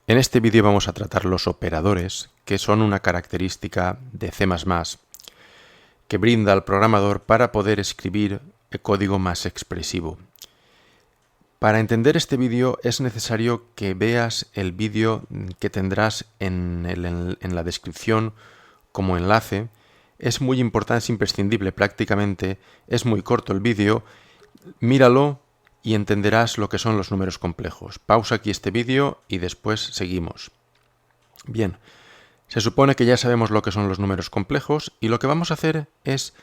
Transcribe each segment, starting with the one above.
En este vídeo vamos a tratar los operadores, que son una característica de C++ que brinda al programador para poder escribir el código más expresivo. Para entender este vídeo es necesario que veas el vídeo que tendrás en la descripción como enlace. Es muy importante, es imprescindible prácticamente, es muy corto el vídeo. Míralo y entenderás lo que son los números complejos. Pausa aquí este vídeo y después seguimos. Bien, se supone que ya sabemos lo que son los números complejos y lo que vamos a hacer es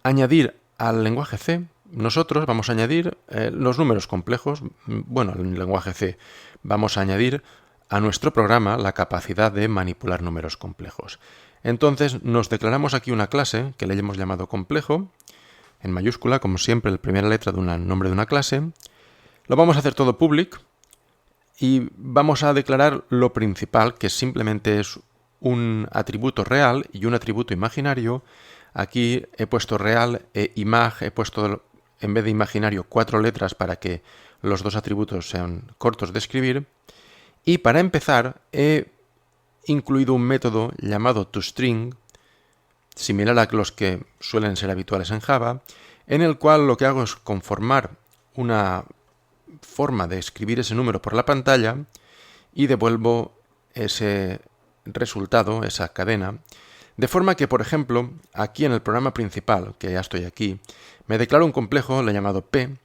añadir al lenguaje C. Nosotros vamos a añadir los números complejos. Bueno, al lenguaje C vamos a añadir a nuestro programa la capacidad de manipular números complejos. Entonces nos declaramos aquí una clase que le hemos llamado complejo, en mayúscula, como siempre, la primera letra de un nombre de una clase. Lo vamos a hacer todo public y vamos a declarar lo principal, que simplemente es un atributo real y un atributo imaginario. Aquí he puesto real e imag, he puesto en vez de imaginario 4 letras para que los dos atributos sean cortos de escribir. Y para empezar he incluido un método llamado toString, similar a los que suelen ser habituales en Java, en el cual lo que hago es conformar una forma de escribir ese número por la pantalla y devuelvo ese resultado, esa cadena, de forma que, por ejemplo, aquí en el programa principal, que ya estoy aquí, me declaro un complejo, le he llamado P,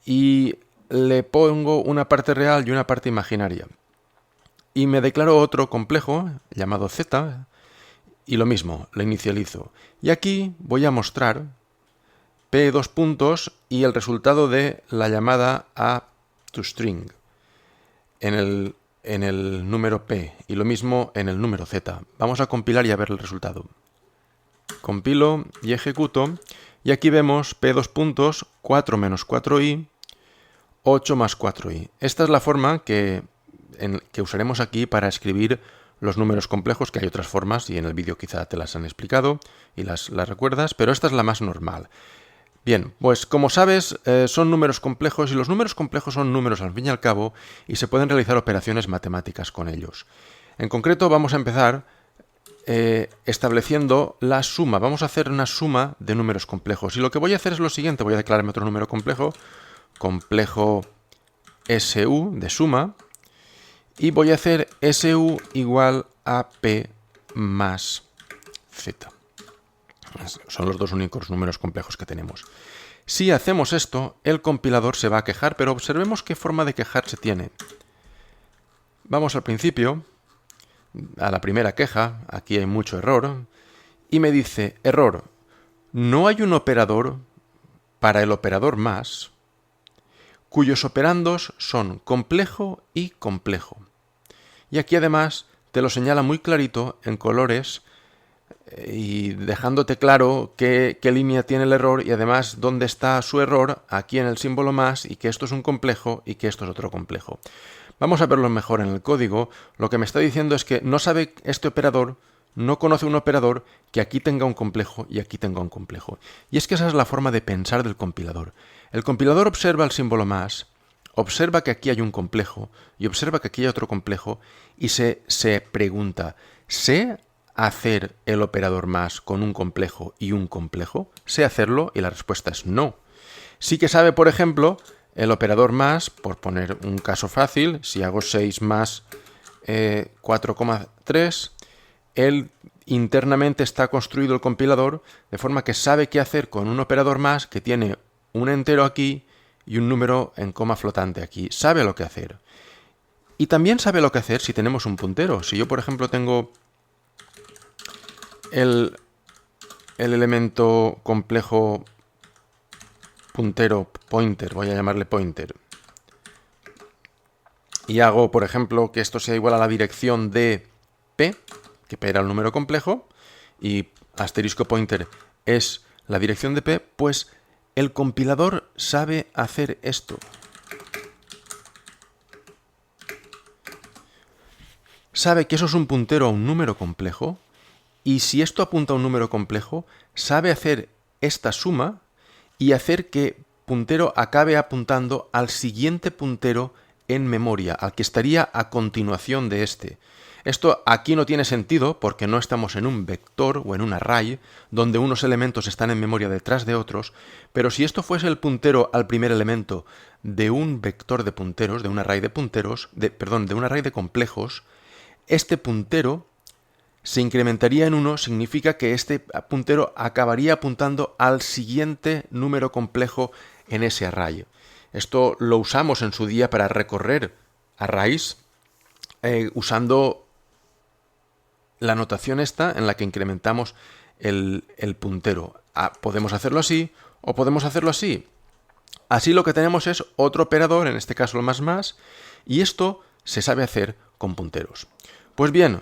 y le pongo una parte real y una parte imaginaria. Y me declaro otro complejo, llamado Z, y lo mismo, lo inicializo. Y aquí voy a mostrar P dos puntos y el resultado de la llamada a toString en el número P y lo mismo en el número Z. Vamos a compilar y a ver el resultado. Compilo y ejecuto y aquí vemos P dos puntos, 4 menos 4i, 8 más 4i. Esta es la forma que usaremos aquí para escribir los números complejos, que hay otras formas y en el vídeo quizá te las han explicado y las recuerdas, pero esta es la más normal. Bien, pues como sabes, son números complejos y los números complejos son números al fin y al cabo y se pueden realizar operaciones matemáticas con ellos. En concreto vamos a empezar estableciendo la suma. Vamos a hacer una suma de números complejos y lo que voy a hacer es lo siguiente. Voy a declararme otro número complejo, complejo SU de suma, y voy a hacer SU igual a P más Z. Son los dos únicos números complejos que tenemos. Si hacemos esto, el compilador se va a quejar, pero observemos qué forma de quejarse tiene. Vamos al principio, a la primera queja, aquí hay mucho error, y me dice, error, no hay un operador para el operador más, cuyos operandos son complejo y complejo. Y aquí además te lo señala muy clarito en colores y dejándote claro qué línea tiene el error y además dónde está su error aquí en el símbolo más y que esto es un complejo y que esto es otro complejo. Vamos a verlo mejor en el código. Lo que me está diciendo es que no sabe este operador, no conoce un operador que aquí tenga un complejo y aquí tenga un complejo. Y es que esa es la forma de pensar del compilador. El compilador observa el símbolo más, observa que aquí hay un complejo y observa que aquí hay otro complejo y se pregunta, ¿sé hacer el operador más con un complejo y un complejo? ¿Sé hacerlo? Y la respuesta es no. Sí que sabe, por ejemplo, el operador más, por poner un caso fácil, si hago 6 más 4,3, él internamente está construido el compilador de forma que sabe qué hacer con un operador más que tiene un entero aquí y un número en coma flotante aquí. Sabe lo que hacer. Y también sabe lo que hacer si tenemos un puntero. Si yo, por ejemplo, tengo el elemento complejo puntero pointer, voy a llamarle pointer, y hago, por ejemplo, que esto sea igual a la dirección de P, que P era el número complejo, y asterisco pointer es la dirección de P, pues el compilador sabe hacer esto. Sabe que eso es un puntero a un número complejo, y si esto apunta a un número complejo, sabe hacer esta suma y hacer que puntero acabe apuntando al siguiente puntero en memoria, al que estaría a continuación de este. Esto aquí no tiene sentido porque no estamos en un vector o en un array donde unos elementos están en memoria detrás de otros, pero si esto fuese el puntero al primer elemento de un vector de punteros, de un array de punteros, de un array de complejos, este puntero se incrementaría en 1, significa que este puntero acabaría apuntando al siguiente número complejo en ese array. Esto lo usamos en su día para recorrer arrays usando la notación esta en la que incrementamos el puntero. Podemos hacerlo así o podemos hacerlo así. Así lo que tenemos es otro operador, en este caso el más, y esto se sabe hacer con punteros. Pues bien,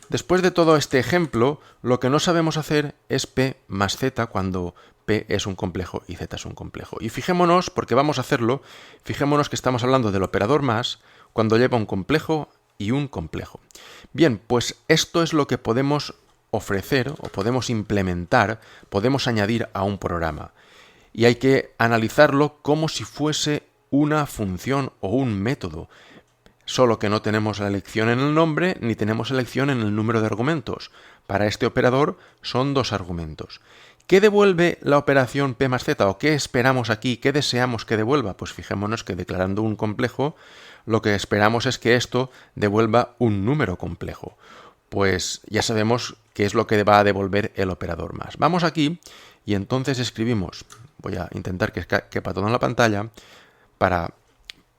después de todo este ejemplo, lo que no sabemos hacer es P más Z cuando P es un complejo y Z es un complejo. Y fijémonos, porque vamos a hacerlo, fijémonos que estamos hablando del operador más cuando lleva un complejo y un complejo. Bien, pues esto es lo que podemos ofrecer o podemos implementar, podemos añadir a un programa. Y hay que analizarlo como si fuese una función o un método. Solo que no tenemos la elección en el nombre ni tenemos elección en el número de argumentos. Para este operador son 2 argumentos. ¿Qué devuelve la operación P más Z o qué esperamos aquí? ¿Qué deseamos que devuelva? Pues fijémonos que declarando un complejo, lo que esperamos es que esto devuelva un número complejo. Pues ya sabemos qué es lo que va a devolver el operador más. Vamos aquí y entonces escribimos, voy a intentar que quepa todo en la pantalla, para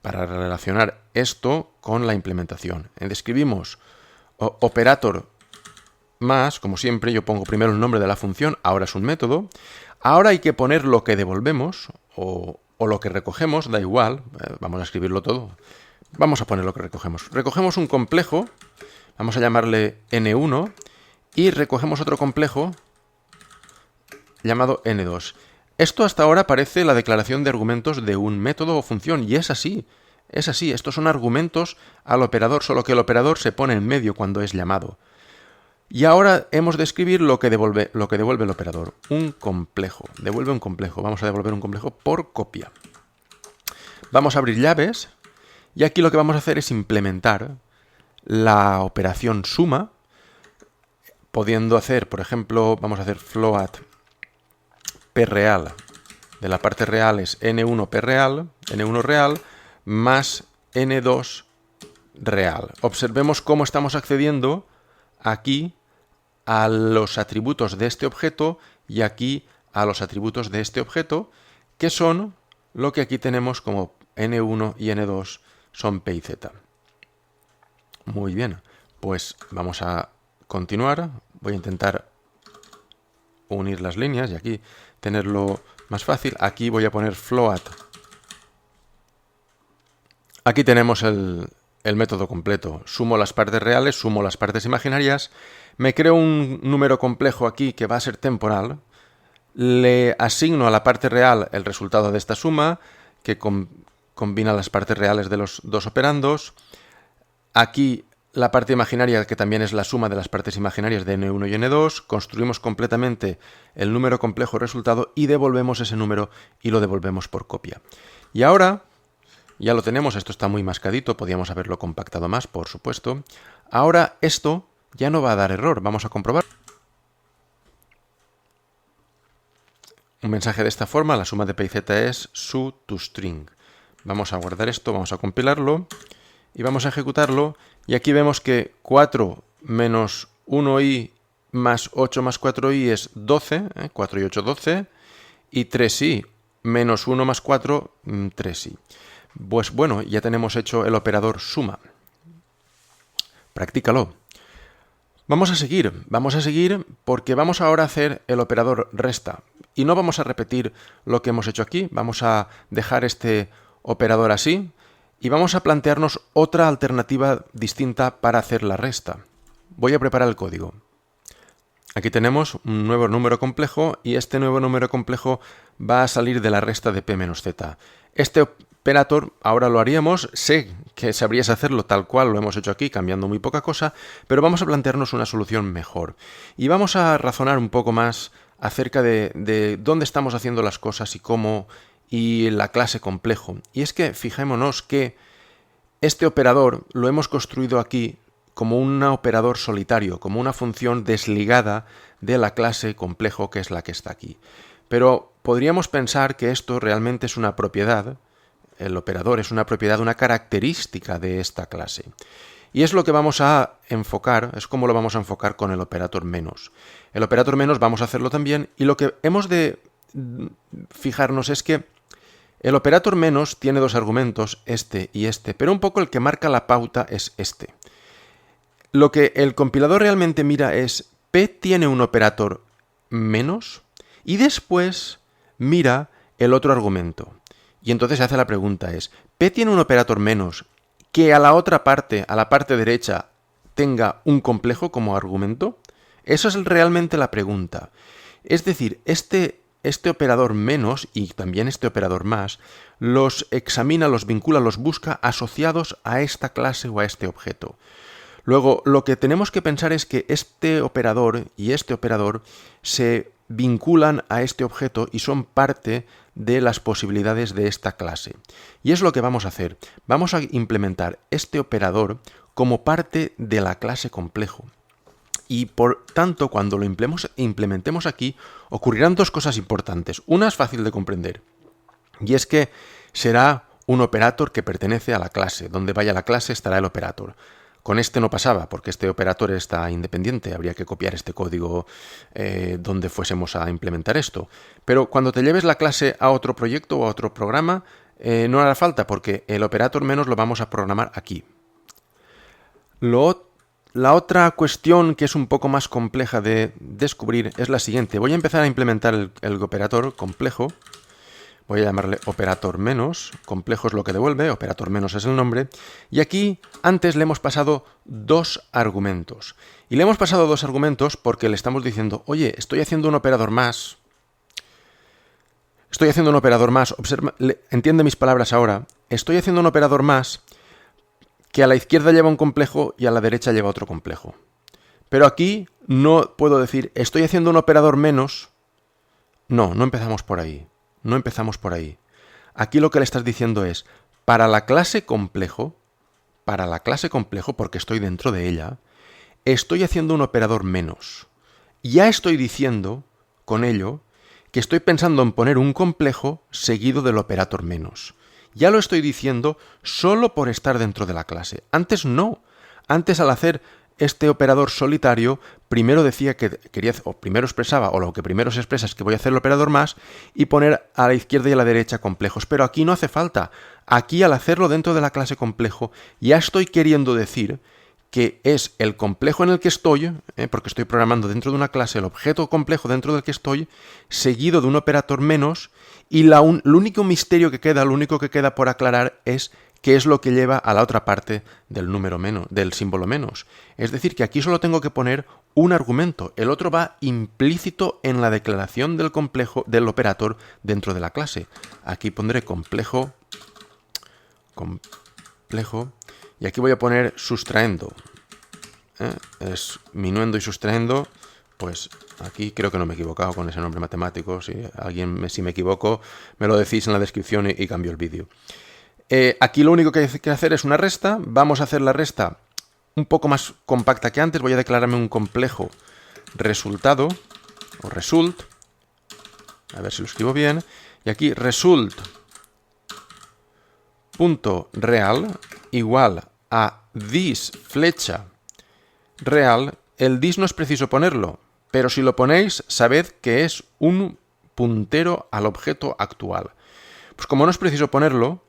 relacionar esto con la implementación. Escribimos operator más, como siempre, yo pongo primero el nombre de la función, ahora es un método. Ahora hay que poner lo que devolvemos o lo que recogemos, da igual, vamos a escribirlo todo. Vamos a poner lo que recogemos. Recogemos un complejo, vamos a llamarle N1, y recogemos otro complejo llamado N2. Esto hasta ahora parece la declaración de argumentos de un método o función, y es así. Es así, estos son argumentos al operador, solo que el operador se pone en medio cuando es llamado. Y ahora hemos de escribir lo que devuelve el operador. Un complejo. Devuelve un complejo. Vamos a devolver un complejo por copia. Vamos a abrir llaves. Y aquí lo que vamos a hacer es implementar la operación suma, pudiendo hacer, por ejemplo, vamos a hacer float P real. De la parte real es N1 P real, N1 real, más N2 real. Observemos cómo estamos accediendo aquí a los atributos de este objeto y aquí a los atributos de este objeto, que son lo que aquí tenemos como N1 y N2 son P y Z. Muy bien, pues vamos a continuar. Voy a intentar unir las líneas y aquí tenerlo más fácil. Aquí voy a poner float. Aquí tenemos el método completo. Sumo las partes reales, sumo las partes imaginarias, me creo un número complejo aquí que va a ser temporal, le asigno a la parte real el resultado de esta suma, que combina las partes reales de los 2 operandos. Aquí la parte imaginaria, que también es la suma de las partes imaginarias de N1 y N2, construimos completamente el número complejo resultado y devolvemos ese número y lo devolvemos por copia. Y ahora ya lo tenemos, esto está muy mascadito, podíamos haberlo compactado más, por supuesto. Ahora esto ya no va a dar error, vamos a comprobar. Un mensaje de esta forma, la suma de P y Z es su_toString. Vamos a guardar esto, vamos a compilarlo y vamos a ejecutarlo. Y aquí vemos que 4 menos 1i más 8 más 4i es 12, 4 y 8, 12, y 3i menos 1 más 4, 3i. Pues bueno, ya tenemos hecho el operador suma. Practícalo. Vamos a seguir porque vamos ahora a hacer el operador resta. Y no vamos a repetir lo que hemos hecho aquí, vamos a dejar este operador así y vamos a plantearnos otra alternativa distinta para hacer la resta. Voy a preparar el código. Aquí tenemos un nuevo número complejo y este nuevo número complejo va a salir de la resta de P menos Z. Este operator ahora lo haríamos, sé que sabrías hacerlo tal cual lo hemos hecho aquí, cambiando muy poca cosa, pero vamos a plantearnos una solución mejor. Y vamos a razonar un poco más acerca de dónde estamos haciendo las cosas y cómo, y la clase complejo. Y es que fijémonos que este operador lo hemos construido aquí como un operador solitario, como una función desligada de la clase complejo que es la que está aquí. Pero podríamos pensar que esto realmente es una propiedad, el operador es una propiedad, una característica de esta clase. Y es lo que vamos a enfocar, es como lo vamos a enfocar con el operator menos. El operator menos vamos a hacerlo también, y lo que hemos de fijarnos es que el operator menos tiene dos argumentos, este y este, pero un poco el que marca la pauta es este. Lo que el compilador realmente mira es P tiene un operator menos y después mira el otro argumento. Y entonces se hace la pregunta es, ¿P tiene un operator menos que a la otra parte, a la parte derecha, tenga un complejo como argumento? Eso es realmente la pregunta. Es decir, este operador menos y también este operador más los examina, los vincula, los busca asociados a esta clase o a este objeto. Luego, lo que tenemos que pensar es que este operador y este operador se vinculan a este objeto y son parte de las posibilidades de esta clase. Y es lo que vamos a hacer. Vamos a implementar este operador como parte de la clase complejo. Y por tanto, cuando lo implementemos aquí, ocurrirán dos cosas importantes. Una es fácil de comprender, y es que será un operator que pertenece a la clase. Donde vaya la clase estará el operator. Con este no pasaba, porque este operator está independiente, habría que copiar este código donde fuésemos a implementar esto. Pero cuando te lleves la clase a otro proyecto o a otro programa, no hará falta, porque el operator menos lo vamos a programar aquí. La otra cuestión que es un poco más compleja de descubrir es la siguiente. Voy a empezar a implementar el operator complejo. Voy a llamarle operator menos, complejo es lo que devuelve, operator menos es el nombre, y aquí antes le hemos pasado dos argumentos. Y le hemos pasado dos argumentos porque le estamos diciendo, oye, estoy haciendo un operador más. Observa, entiende mis palabras ahora. Estoy haciendo un operador más que a la izquierda lleva un complejo y a la derecha lleva otro complejo. Pero aquí no puedo decir, estoy haciendo un operador menos. No empezamos por ahí. No empezamos por ahí. Aquí lo que le estás diciendo es, para la clase complejo, porque estoy dentro de ella, estoy haciendo un operador menos. Ya estoy diciendo, con ello, que estoy pensando en poner un complejo seguido del operator menos. Ya lo estoy diciendo solo por estar dentro de la clase. Antes no. Antes, al hacer este operador solitario, primero decía que quería, o primero expresaba, o lo que primero se expresa es que voy a hacer el operador más y poner a la izquierda y a la derecha complejos. Pero aquí no hace falta. Aquí, al hacerlo dentro de la clase complejo, ya estoy queriendo decir que es el complejo en el que estoy, porque estoy programando dentro de una clase el objeto complejo dentro del que estoy, seguido de un operator menos, y lo único misterio que queda, lo único que queda por aclarar es qué es lo que lleva a la otra parte del número menos, del símbolo menos. Es decir, que aquí solo tengo que poner un argumento. El otro va implícito en la declaración del complejo del operator dentro de la clase. Aquí pondré complejo, y aquí voy a poner sustraendo. Es minuendo y sustraendo. Pues aquí creo que no me he equivocado con ese nombre matemático. Si me equivoco, me lo decís en la descripción y cambio el vídeo. Aquí lo único que hay que hacer es una resta. Vamos a hacer la resta un poco más compacta que antes. Voy a declararme un complejo resultado o result. A ver si lo escribo bien. Y aquí result.real igual a this flecha real. El this no es preciso ponerlo, pero si lo ponéis, sabed que es un puntero al objeto actual. Pues como no es preciso ponerlo,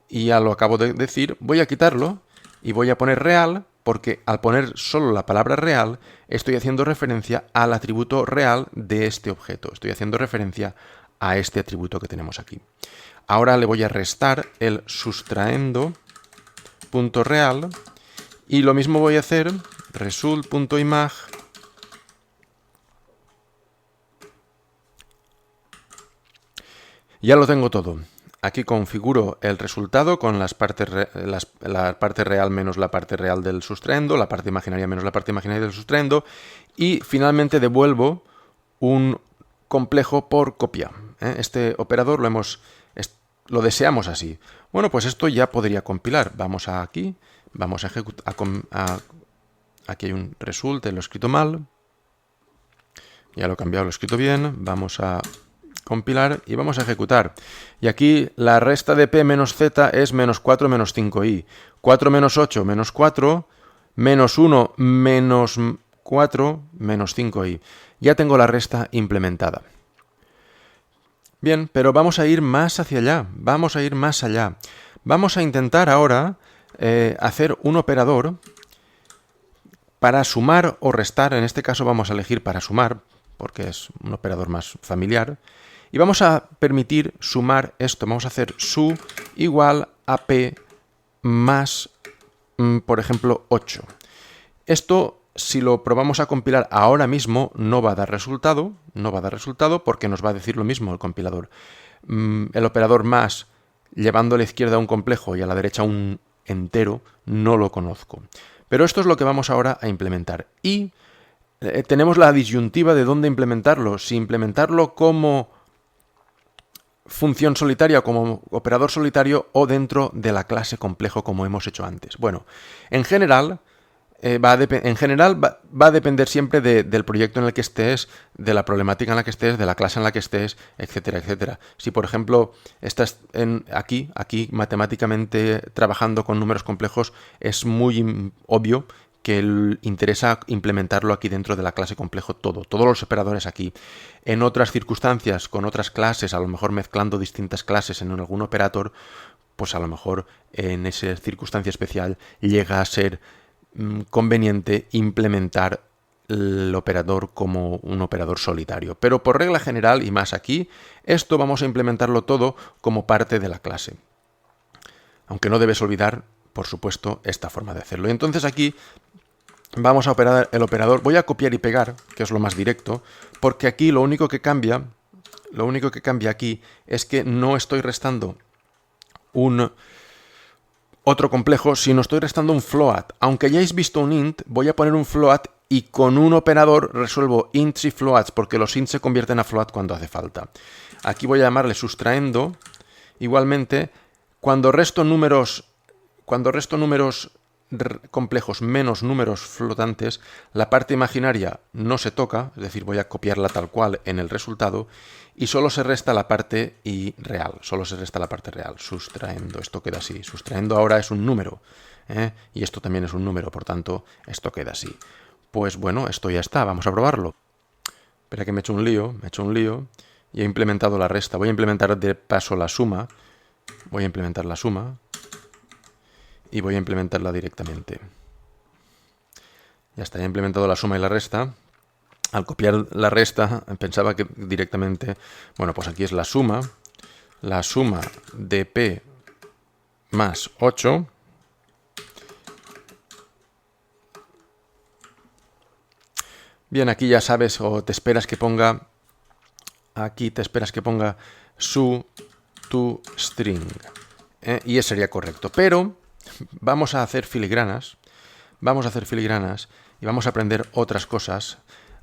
y ya lo acabo de decir, voy a quitarlo y voy a poner real, porque al poner solo la palabra real, estoy haciendo referencia al atributo real de este objeto. Estoy haciendo referencia a este atributo que tenemos aquí. Ahora le voy a restar el sustraendo.real y lo mismo voy a hacer result.imag ya lo tengo todo. Aquí configuro el resultado con la parte real menos la parte real del sustraendo, la parte imaginaria menos la parte imaginaria del sustraendo, y finalmente devuelvo un complejo por copia. Este operador lo hemos lo deseamos así. Bueno, pues esto ya podría compilar. Vamos a aquí, vamos a ejecutar, aquí hay un result, lo he escrito mal. Ya lo he cambiado, lo he escrito bien. Vamos a compilar y vamos a ejecutar. Y aquí la resta de p menos z es menos 4 menos 5i. 4 menos 8 menos 4, menos 1 menos 4 menos 5i. Ya tengo la resta implementada. Bien, pero vamos a ir más hacia allá, vamos a ir más allá. Vamos a intentar ahora hacer un operador para sumar o restar. En este caso vamos a elegir para sumar, porque es un operador más familiar. Y vamos a permitir sumar esto. Vamos a hacer su igual a p más, por ejemplo, 8. Esto, si lo probamos a compilar ahora mismo, no va a dar resultado. No va a dar resultado porque nos va a decir lo mismo el compilador. El operador más, llevando a la izquierda un complejo y a la derecha un entero, no lo conozco. Pero esto es lo que vamos ahora a implementar. Y tenemos la disyuntiva de dónde implementarlo. Si implementarlo como función solitaria, como operador solitario, o dentro de la clase complejo como hemos hecho antes. Bueno, en general va a depender siempre del proyecto en el que estés, de la problemática en la que estés, de la clase en la que estés, etcétera, etcétera. Si, por ejemplo, estás aquí matemáticamente trabajando con números complejos, es muy obvio que interesa implementarlo aquí dentro de la clase complejo todos los operadores aquí. En otras circunstancias, con otras clases, a lo mejor mezclando distintas clases en algún operator, pues a lo mejor en esa circunstancia especial llega a ser conveniente implementar el operador como un operador solitario. Pero por regla general, y más aquí, esto vamos a implementarlo todo como parte de la clase. Aunque no debes olvidar, por supuesto, esta forma de hacerlo. Y entonces aquí vamos a operar el operador. Voy a copiar y pegar, que es lo más directo, porque aquí lo único que cambia aquí es que no estoy restando otro complejo, sino estoy restando un float. Aunque hayáis visto un int, voy a poner un float y con un operador resuelvo ints y floats, porque los ints se convierten a float cuando hace falta. Aquí voy a llamarle sustrayendo. Igualmente, cuando resto números complejos menos números flotantes, la parte imaginaria no se toca, es decir, voy a copiarla tal cual en el resultado, y solo se resta la parte real, sustrayendo, esto queda así, sustrayendo ahora es un número, y esto también es un número, por tanto, esto queda así. Pues bueno, esto ya está, vamos a probarlo. Espera que me he hecho un lío, y he implementado la resta. Voy a implementar de paso la suma, y voy a implementarla directamente. Ya está, ya he implementado la suma y la resta. Al copiar la resta, pensaba que directamente... Bueno, pues aquí es la suma de p más 8. Bien, aquí ya sabes, o te esperas que ponga... Aquí te esperas que ponga su toString. Y eso sería correcto. Pero vamos a hacer filigranas. Y vamos a aprender otras cosas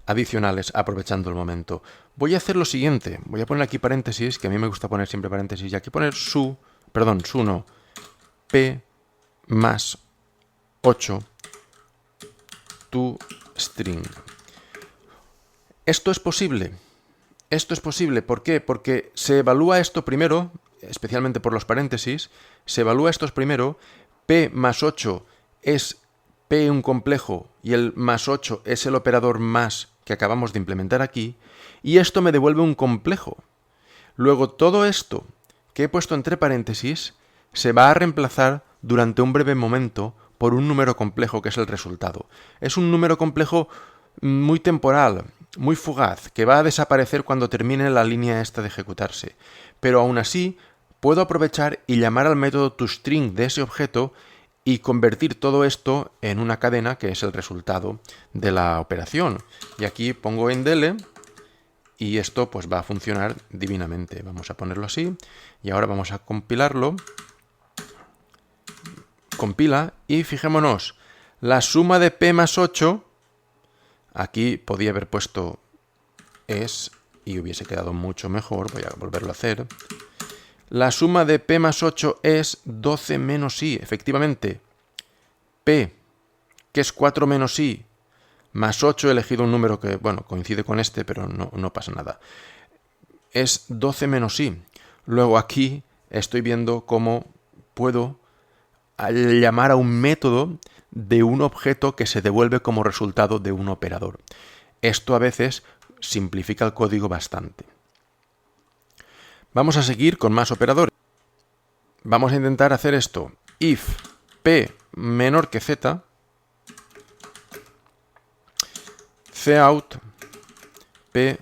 adicionales aprovechando el momento. Voy a hacer lo siguiente. Voy a poner aquí paréntesis, que a mí me gusta poner siempre paréntesis, y aquí poner p más 8 toString. Esto es posible. ¿Por qué? Porque se evalúa esto primero, especialmente por los paréntesis, se evalúa esto primero, p más 8 es p un complejo y el más 8 es el operador más que acabamos de implementar aquí, y esto me devuelve un complejo. Luego todo esto que he puesto entre paréntesis se va a reemplazar durante un breve momento por un número complejo que es el resultado. Es un número complejo muy temporal, muy fugaz, que va a desaparecer cuando termine la línea esta de ejecutarse. Pero aún así puedo aprovechar y llamar al método toString de ese objeto y convertir todo esto en una cadena que es el resultado de la operación. Y aquí pongo endl y esto pues va a funcionar divinamente. Vamos a ponerlo así y ahora vamos a compilarlo. Compila y fijémonos, la suma de p más 8, aquí podía haber puesto es y hubiese quedado mucho mejor. Voy a volverlo a hacer. La suma de p más 8 es 12 menos i. Efectivamente, p, que es 4 menos i, más 8, he elegido un número que, bueno, coincide con este, pero no pasa nada. Es 12 menos i. Luego aquí estoy viendo cómo puedo llamar a un método de un objeto que se devuelve como resultado de un operador. Esto a veces simplifica el código bastante. Vamos a seguir con más operadores. Vamos a intentar hacer esto. If p menor que z, cout p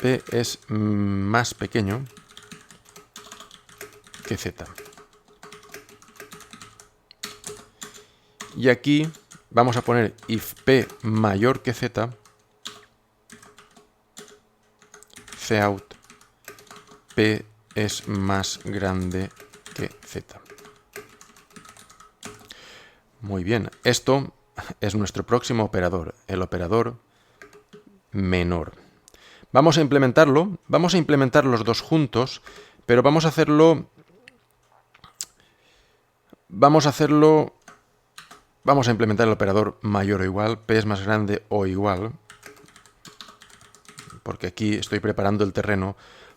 es más pequeño que z. Y aquí vamos a poner if p mayor que z, cout p es más grande que z. Muy bien, esto es nuestro próximo operador, el operador menor. Vamos a implementarlo, vamos a implementar los dos juntos, pero vamos a implementar el operador mayor o igual, p es más grande o igual, porque aquí estoy preparando el terreno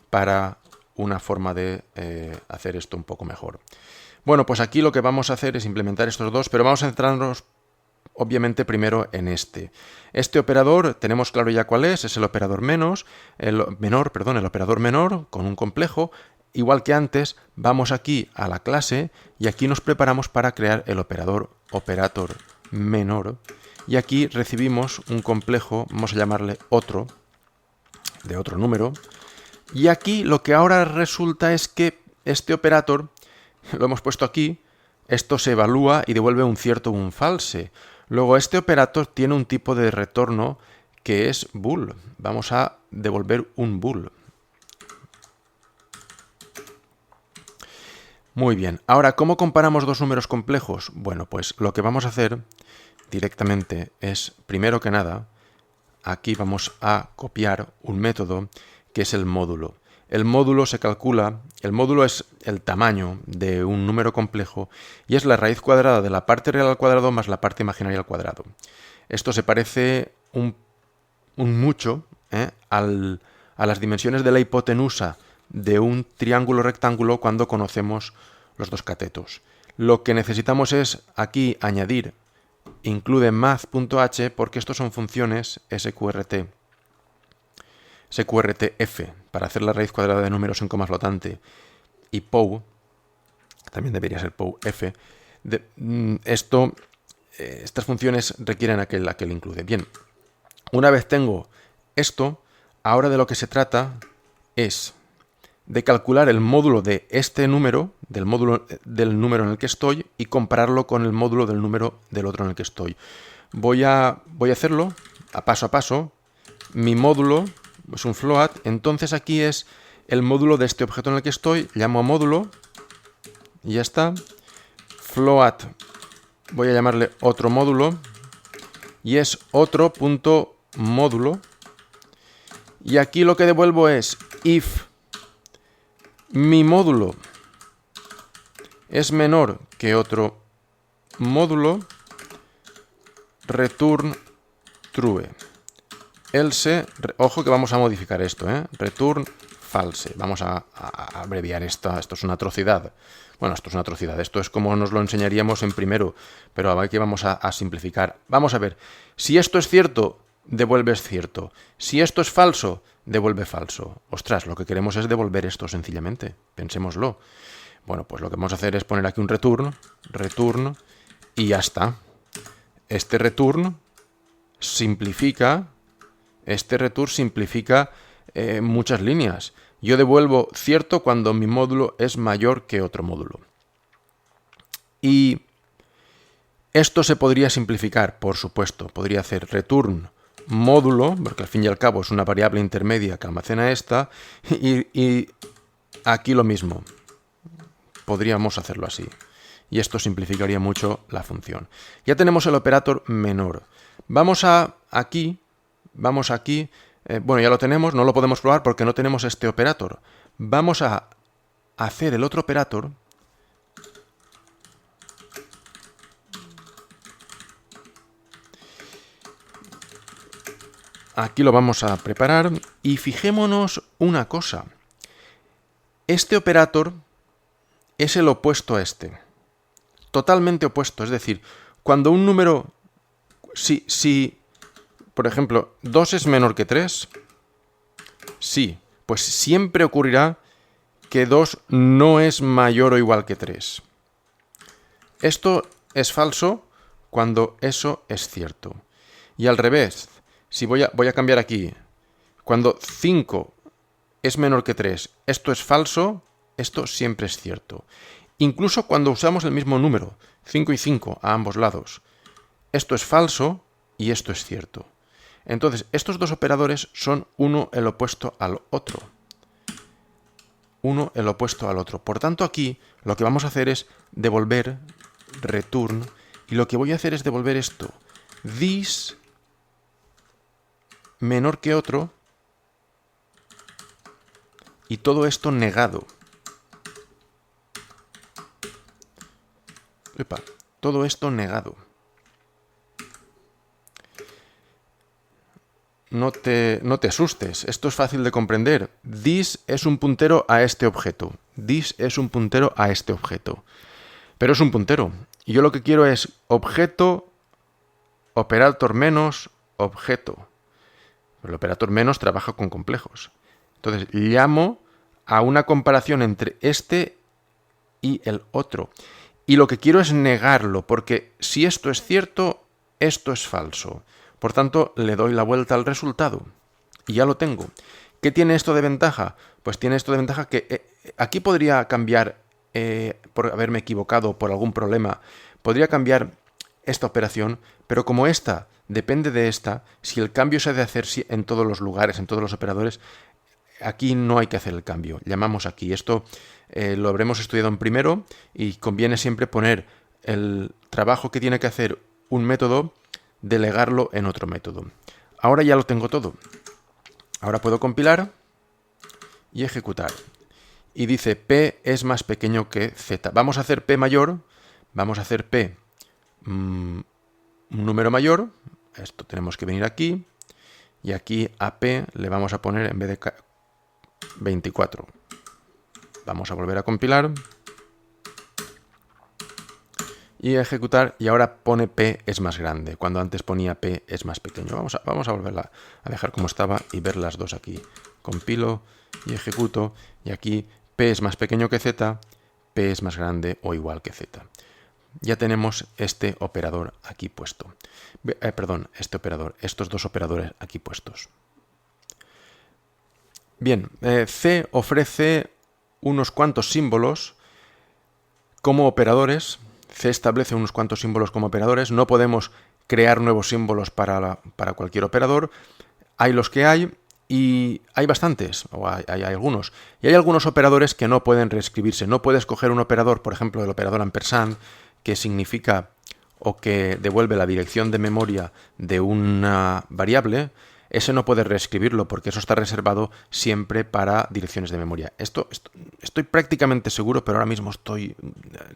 para una forma de hacer esto un poco mejor. Bueno, pues aquí lo que vamos a hacer es implementar estos dos, pero vamos a centrarnos obviamente primero en este. Este operador, tenemos claro ya cuál es el operador el operador menor con un complejo. Igual que antes, vamos aquí a la clase y aquí nos preparamos para crear el operator menor. Y aquí recibimos un complejo, vamos a llamarle otro, de otro número. Y aquí lo que ahora resulta es que este operator, lo hemos puesto aquí, esto se evalúa y devuelve un cierto o un false. Luego este operator tiene un tipo de retorno que es bool. Vamos a devolver un bool. Muy bien. Ahora, ¿cómo comparamos dos números complejos? Bueno, pues lo que vamos a hacer directamente es, primero que nada, aquí vamos a copiar un método que es el módulo. El módulo se calcula, el módulo es el tamaño de un número complejo y es la raíz cuadrada de la parte real al cuadrado más la parte imaginaria al cuadrado. Esto se parece un mucho a las dimensiones de la hipotenusa de un triángulo rectángulo cuando conocemos los dos catetos. Lo que necesitamos es aquí añadir include math.h porque estos son funciones sqrt. sqrtf para hacer la raíz cuadrada de números en coma flotante y pou, también debería ser pouf. Estas funciones requieren aquel include. Bien, una vez tengo esto, ahora de lo que se trata es de calcular el módulo de este número, del módulo del número en el que estoy, y compararlo con el módulo del número del otro en el que estoy. Voy a hacerlo a paso. Mi módulo es un float, entonces aquí es el módulo de este objeto en el que estoy, llamo a módulo, y ya está. Float, voy a llamarle otro módulo, y es otro.módulo, y aquí lo que devuelvo es if mi módulo es menor que otro módulo, return true. Else, ojo que vamos a modificar esto, return false. Vamos a abreviar esto es una atrocidad. Bueno, esto es una atrocidad, esto es como nos lo enseñaríamos en primero, pero aquí vamos a simplificar. Vamos a ver, si esto es cierto, devuelves cierto. Si esto es falso, devuelve falso. Ostras, lo que queremos es devolver esto sencillamente. Pensémoslo. Bueno, pues lo que vamos a hacer es poner aquí un return, y ya está. Este return simplifica muchas líneas. Yo devuelvo cierto cuando mi módulo es mayor que otro módulo. Y esto se podría simplificar, por supuesto. Podría hacer return módulo, porque al fin y al cabo es una variable intermedia que almacena esta, y aquí lo mismo. Podríamos hacerlo así. Y esto simplificaría mucho la función. Ya tenemos el operator menor. Vamos aquí. Bueno, ya lo tenemos, no lo podemos probar porque no tenemos este operator. Vamos a hacer el otro operator, aquí lo vamos a preparar y fijémonos una cosa. Este operator es el opuesto a este. Totalmente opuesto. Es decir, cuando un número... Si por ejemplo, 2 es menor que 3, sí, pues siempre ocurrirá que 2 no es mayor o igual que 3. Esto es falso cuando eso es cierto. Y al revés, si voy a cambiar aquí, cuando 5 es menor que 3, esto es falso, esto siempre es cierto. Incluso cuando usamos el mismo número, 5 y 5 a ambos lados, esto es falso y esto es cierto. Entonces, estos dos operadores son uno el opuesto al otro. Uno el opuesto al otro. Por tanto, aquí lo que vamos a hacer es devolver return, y lo que voy a hacer es devolver esto. This menor que otro, y todo esto negado. Epa, todo esto negado. No te asustes, esto es fácil de comprender. This es un puntero a este objeto. This es un puntero a este objeto. Pero es un puntero. Y yo lo que quiero es objeto, operator menos, objeto. El operator menos trabaja con complejos. Entonces llamo a una comparación entre este y el otro. Y lo que quiero es negarlo, porque si esto es cierto, esto es falso. Por tanto, le doy la vuelta al resultado y ya lo tengo. ¿Qué tiene esto de ventaja? Pues tiene esto de ventaja que aquí podría cambiar, por haberme equivocado, por algún problema, podría cambiar esta operación, pero como esta depende de esta, si el cambio se ha de hacer en todos los lugares, en todos los operadores, aquí no hay que hacer el cambio. Llamamos aquí. Esto lo habremos estudiado en primero y conviene siempre poner el trabajo que tiene que hacer un método, delegarlo en otro método. Ahora ya lo tengo todo. Ahora puedo compilar y ejecutar. Y dice P es más pequeño que Z. Vamos a hacer P mayor. Vamos a hacer P un número mayor. Esto tenemos que venir aquí. Y aquí a P le vamos a poner en vez de 24. Vamos a volver a compilar. Y ejecutar, y ahora pone P es más grande, cuando antes ponía P es más pequeño. Vamos a volverla a dejar como estaba y ver las dos aquí. Compilo y ejecuto, y aquí P es más pequeño que Z, P es más grande o igual que Z. Ya tenemos este operador aquí puesto. Estos dos operadores aquí puestos. Bien, C ofrece unos cuantos símbolos como operadores. C establece unos cuantos símbolos como operadores. No podemos crear nuevos símbolos para cualquier operador. Hay los que hay y hay bastantes, o hay algunos. Y hay algunos operadores que no pueden reescribirse. No puedes coger un operador, por ejemplo, el operador ampersand, que significa o que devuelve la dirección de memoria de una variable. Ese no puedes reescribirlo porque eso está reservado siempre para direcciones de memoria. Estoy prácticamente seguro, pero ahora mismo estoy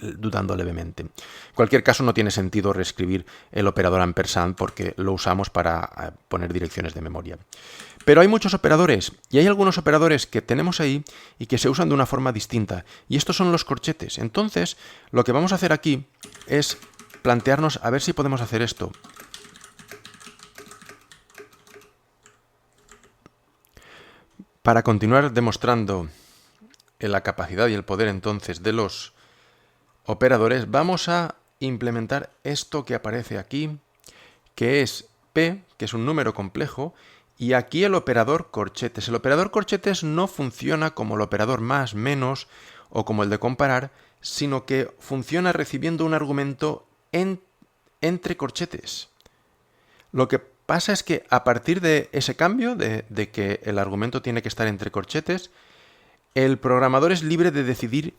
dudando levemente. En cualquier caso, no tiene sentido reescribir el operador ampersand porque lo usamos para poner direcciones de memoria. Pero hay muchos operadores, y hay algunos operadores que tenemos ahí y que se usan de una forma distinta. Y estos son los corchetes. Entonces, lo que vamos a hacer aquí es plantearnos a ver si podemos hacer esto. Para continuar demostrando la capacidad y el poder entonces de los operadores, vamos a implementar esto que aparece aquí, que es P, que es un número complejo, y aquí el operador corchetes. El operador corchetes no funciona como el operador más, menos o como el de comparar, sino que funciona recibiendo un argumento entre corchetes. Lo que pasa es que a partir de ese cambio, de que el argumento tiene que estar entre corchetes, el programador es libre de decidir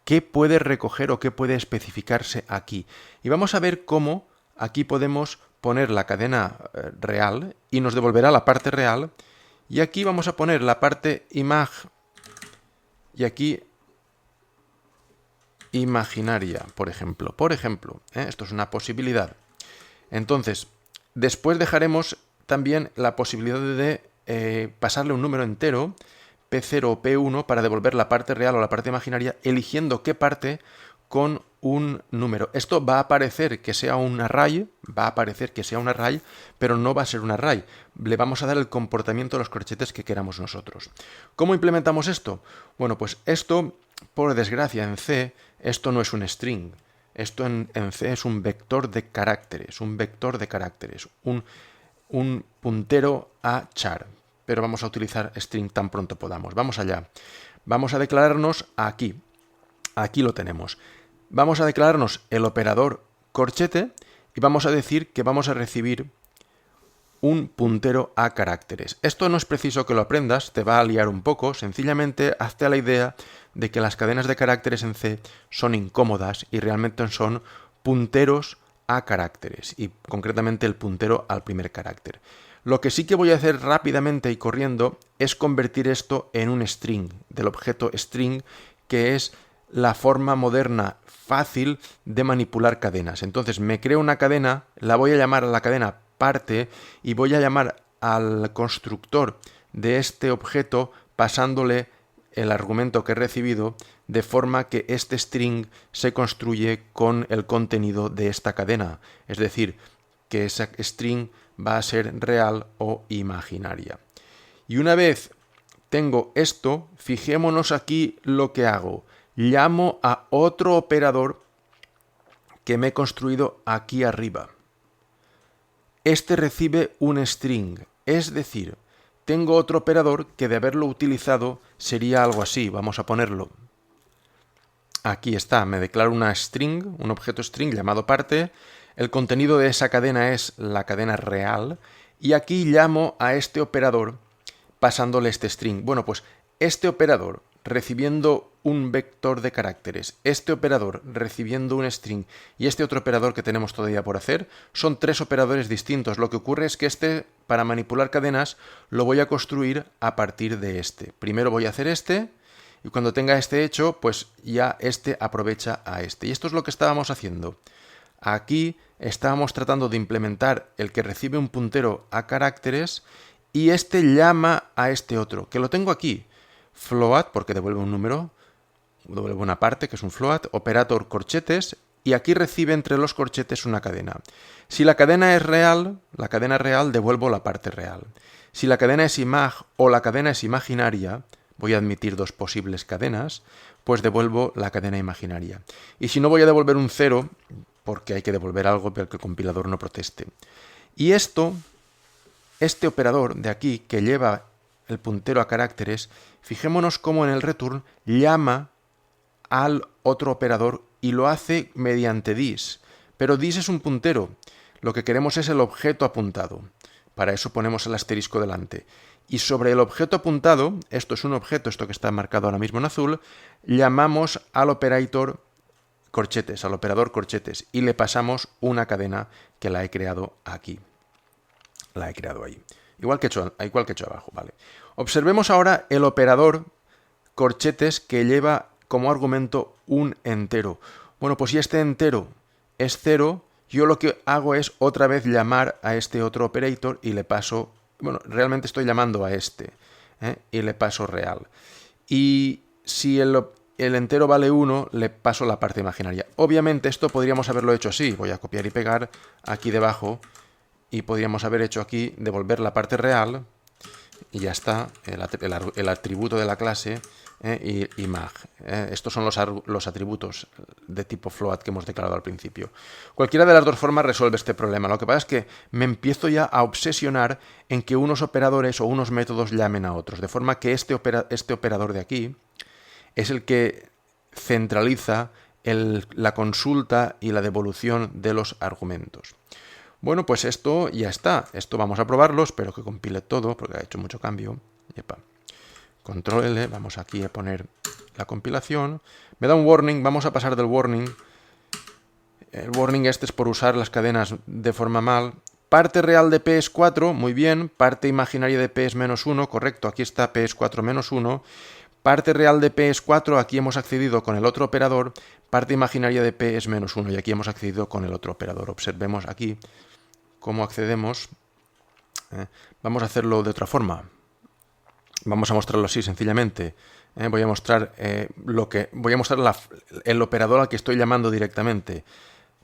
qué puede recoger o qué puede especificarse aquí. Y vamos a ver cómo aquí podemos poner la cadena real y nos devolverá la parte real. Y aquí vamos a poner la parte imag y aquí imaginaria, por ejemplo. Esto es una posibilidad. Entonces, después dejaremos también la posibilidad de pasarle un número entero, P0 o P1, para devolver la parte real o la parte imaginaria, eligiendo qué parte con un número. Esto va a parecer que sea un array, pero no va a ser un array. Le vamos a dar el comportamiento de los corchetes que queramos nosotros. ¿Cómo implementamos esto? Bueno, pues esto, por desgracia, en C, esto no es un string. Esto en C es un vector de caracteres, un puntero a char. Pero vamos a utilizar string tan pronto podamos. Vamos allá. Vamos a declararnos aquí. Aquí lo tenemos. Vamos a declararnos el operador corchete y vamos a decir que vamos a recibir un puntero a caracteres. Esto no es preciso que lo aprendas, te va a liar un poco, sencillamente hazte a la idea de que las cadenas de caracteres en C son incómodas y realmente son punteros a caracteres, y concretamente el puntero al primer carácter. Lo que sí que voy a hacer rápidamente y corriendo es convertir esto en un string, del objeto string, que es la forma moderna fácil de manipular cadenas. Entonces me creo una cadena, la voy a llamar a la cadena parte y voy a llamar al constructor de este objeto pasándole el argumento que he recibido, de forma que este string se construye con el contenido de esta cadena. Es decir, que esa string va a ser real o imaginaria. Y una vez tengo esto, fijémonos aquí lo que hago. Llamo a otro operador que me he construido aquí arriba. Este recibe un string, es decir, tengo otro operador que de haberlo utilizado sería algo así. Vamos a ponerlo. Aquí está, me declaro una string, un objeto string llamado parte. El contenido de esa cadena es la cadena real y aquí llamo a este operador pasándole este string. Bueno, pues este operador recibiendo un vector de caracteres, este operador recibiendo un string y este otro operador que tenemos todavía por hacer, son tres operadores distintos. Lo que ocurre es que este, para manipular cadenas, lo voy a construir a partir de este. Primero voy a hacer este y cuando tenga este hecho, pues ya este aprovecha a este. Y esto es lo que estábamos haciendo. Aquí estábamos tratando de implementar el que recibe un puntero a caracteres y este llama a este otro, que lo tengo aquí. Float, porque devuelve un número, devuelve una parte, que es un float, operator corchetes, y aquí recibe entre los corchetes una cadena. Si la cadena es real, la cadena real devuelvo la parte real. Si la cadena es imag o la cadena es imaginaria, voy a admitir dos posibles cadenas, pues devuelvo la cadena imaginaria. Y si no, voy a devolver un 0, porque hay que devolver algo para que el compilador no proteste. Y esto, este operador de aquí, que lleva el puntero a caracteres, fijémonos cómo en el return llama al otro operador y lo hace mediante this. Pero this es un puntero. Lo que queremos es el objeto apuntado. Para eso ponemos el asterisco delante. Y sobre el objeto apuntado, esto es un objeto, esto que está marcado ahora mismo en azul, llamamos al operator corchetes, al operador corchetes, y le pasamos una cadena que la he creado aquí. La he creado ahí. Igual que he hecho abajo, ¿vale? Observemos ahora el operador corchetes que lleva como argumento un entero. Bueno, pues si este entero es 0, yo lo que hago es otra vez llamar a este otro operator y le paso, bueno, realmente estoy llamando a este, y le paso real. Y si el entero vale 1, le paso la parte imaginaria. Obviamente esto podríamos haberlo hecho así. Voy a copiar y pegar aquí debajo. Y podríamos haber hecho aquí devolver la parte real y ya está, el atributo de la clase y mag. Estos son los atributos de tipo float que hemos declarado al principio. Cualquiera de las dos formas resuelve este problema. Lo que pasa es que me empiezo ya a obsesionar en que unos operadores o unos métodos llamen a otros, de forma que este operador de aquí es el que centraliza la consulta y la devolución de los argumentos. Bueno, pues esto ya está. Esto vamos a probarlo. Espero que compile todo porque ha hecho mucho cambio. Epa. Control L. Vamos aquí a poner la compilación. Me da un warning. Vamos a pasar del warning. El warning este es por usar las cadenas de forma mal. Parte real de P es 4. Muy bien. Parte imaginaria de P es -1. Correcto. Aquí está P es 4 -1. Parte real de P es 4. Aquí hemos accedido con el otro operador. parte imaginaria de P es menos 1 y aquí hemos accedido con el otro operador. Observemos aquí cómo accedemos. Vamos a hacerlo de otra forma. Vamos a mostrarlo así sencillamente. Voy a mostrar el operador al que estoy llamando directamente.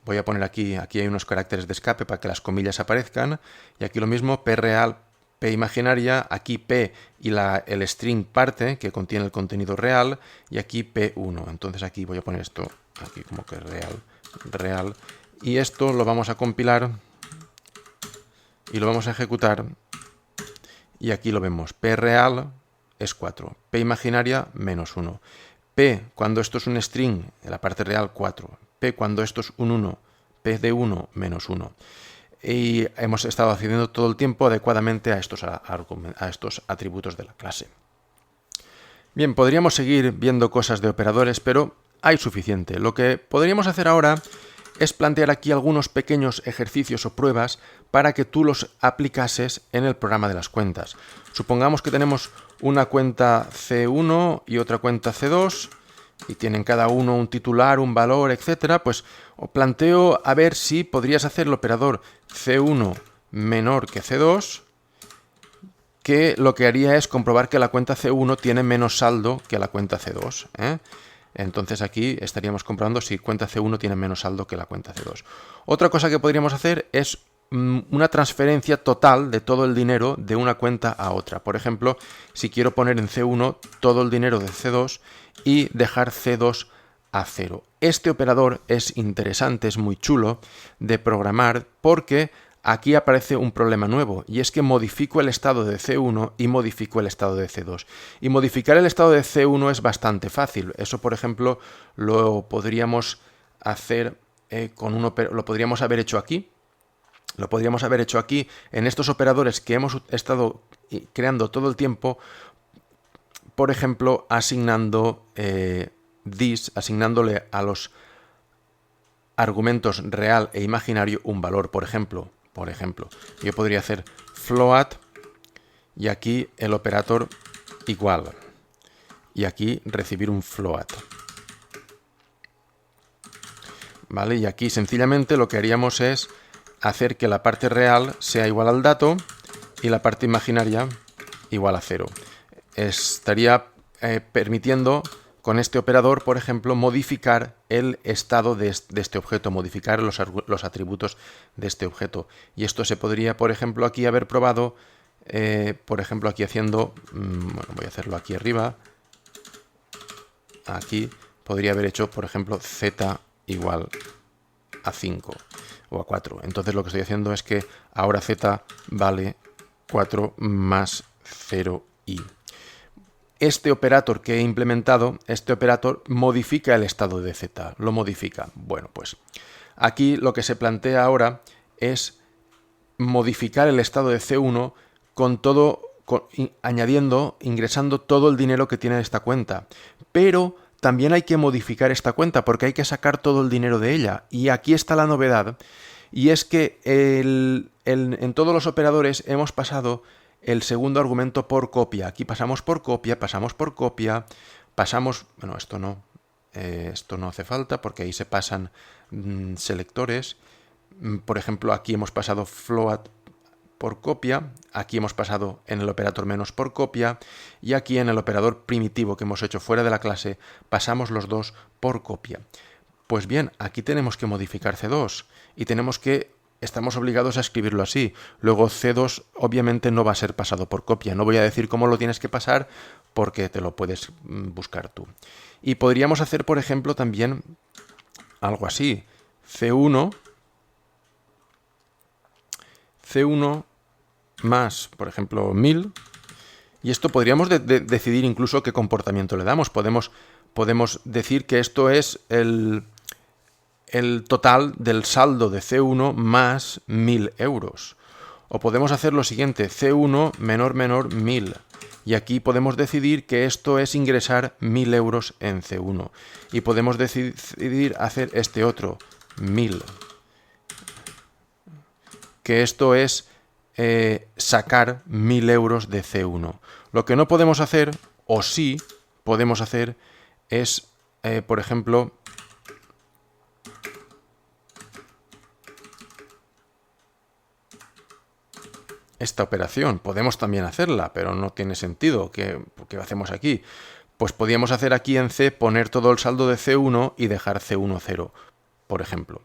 Voy a poner aquí hay unos caracteres de escape para que las comillas aparezcan. Y aquí lo mismo, P real, P imaginaria, aquí P y el string parte, que contiene el contenido real, y aquí P1. Entonces aquí voy a poner esto, aquí como que real. Y esto lo vamos a compilar y lo vamos a ejecutar. Y aquí lo vemos, P real es 4, P imaginaria menos 1. P cuando esto es un string, en la parte real 4. P cuando esto es un 1, P de 1 menos 1. Y hemos estado accediendo todo el tiempo adecuadamente a estos atributos de la clase. Bien, podríamos seguir viendo cosas de operadores, pero hay suficiente. Lo que podríamos hacer ahora es plantear aquí algunos pequeños ejercicios o pruebas para que tú los aplicases en el programa de las cuentas. Supongamos que tenemos una cuenta C1 y otra cuenta C2 y tienen cada uno un titular, un valor, etcétera. Pues os planteo a ver si podrías hacer el operador C1 menor que C2, que lo que haría es comprobar que la cuenta C1 tiene menos saldo que la cuenta C2. Entonces aquí estaríamos comprobando si cuenta C1 tiene menos saldo que la cuenta C2. Otra cosa que podríamos hacer es una transferencia total de todo el dinero de una cuenta a otra. Por ejemplo, si quiero poner en C1 todo el dinero de C2 y dejar C2 a 0. Este operador es interesante, es muy chulo de programar porque aquí aparece un problema nuevo y es que modifico el estado de C1 y modifico el estado de C2. Y modificar el estado de C1 es bastante fácil. Eso, por ejemplo, lo podríamos hacer lo podríamos haber hecho aquí. Lo podríamos haber hecho aquí en estos operadores que hemos estado creando todo el tiempo, por ejemplo, asignándole a los argumentos real e imaginario un valor. Por ejemplo, yo podría hacer float y aquí el operator igual y aquí recibir un float. ¿Vale? Y aquí sencillamente lo que haríamos es hacer que la parte real sea igual al dato y la parte imaginaria igual a 0. Estaría permitiendo con este operador, por ejemplo, modificar el estado de este objeto, modificar los atributos de este objeto. Y esto se podría, por ejemplo, aquí haber probado, por ejemplo, aquí haciendo, voy a hacerlo aquí arriba, aquí podría haber hecho, por ejemplo, z igual a 5 o a 4. Entonces lo que estoy haciendo es que ahora z vale 4 más 0i. Este operator que he implementado, este operator modifica el estado de z, lo modifica. Bueno, pues aquí lo que se plantea ahora es modificar el estado de C1 ingresando todo el dinero que tiene esta cuenta. Pero también hay que modificar esta cuenta porque hay que sacar todo el dinero de ella. Y aquí está la novedad, y es que en todos los operadores hemos pasado el segundo argumento por copia. Aquí pasamos por copia, bueno, esto no hace falta porque ahí se pasan selectores. Por ejemplo, aquí hemos pasado float por copia, aquí hemos pasado en el operator menos por copia y aquí en el operador primitivo que hemos hecho fuera de la clase pasamos los dos por copia. Pues bien, aquí tenemos que modificar C2 y estamos obligados a escribirlo así. Luego C2 obviamente no va a ser pasado por copia. No voy a decir cómo lo tienes que pasar porque te lo puedes buscar tú. Y podríamos hacer, por ejemplo, también algo así. C1 más, por ejemplo, 1000. Y esto podríamos decidir incluso qué comportamiento le damos. Podemos decir que esto es el total del saldo de C1 más 1000 euros. O podemos hacer lo siguiente, C1 menor 1000. Y aquí podemos decidir que esto es ingresar 1000 euros en C1. Y podemos decidir hacer este otro, 1000. Que esto es sacar 1000 euros de C1. Lo que no podemos hacer, o sí podemos hacer, es, por ejemplo, esta operación. Podemos también hacerla, pero no tiene sentido. ¿Qué hacemos aquí? Pues podríamos hacer aquí en C, poner todo el saldo de C1 y dejar C1 0, por ejemplo.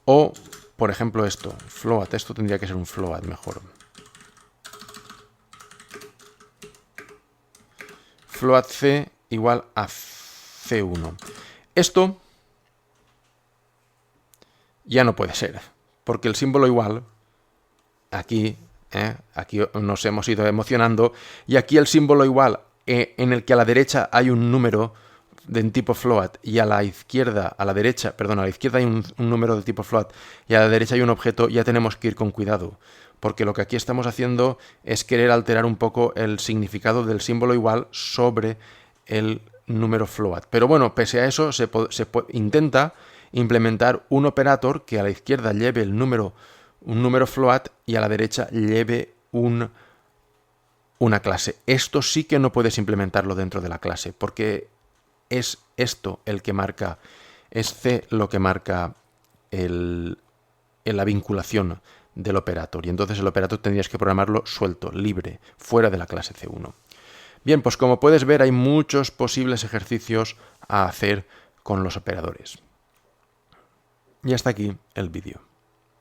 O, por ejemplo, esto tendría que ser un float mejor. Float C igual a C1. Esto ya no puede ser, porque el símbolo igual, aquí nos hemos ido emocionando, y aquí el símbolo igual, en el que a la derecha hay un número de tipo float y a la izquierda hay un número de tipo float y a la derecha hay un objeto, ya tenemos que ir con cuidado, porque lo que aquí estamos haciendo es querer alterar un poco el significado del símbolo igual sobre el número float. Pero bueno, pese a eso se intenta implementar un operator que a la izquierda lleve un número float y a la derecha lleve una clase. Esto sí que no puedes implementarlo dentro de la clase, porque es esto el que marca, es C lo que marca la vinculación del operator. Y entonces el operator tendrías que programarlo suelto, libre, fuera de la clase C1. Bien, pues como puedes ver hay muchos posibles ejercicios a hacer con los operadores. Y hasta aquí el vídeo.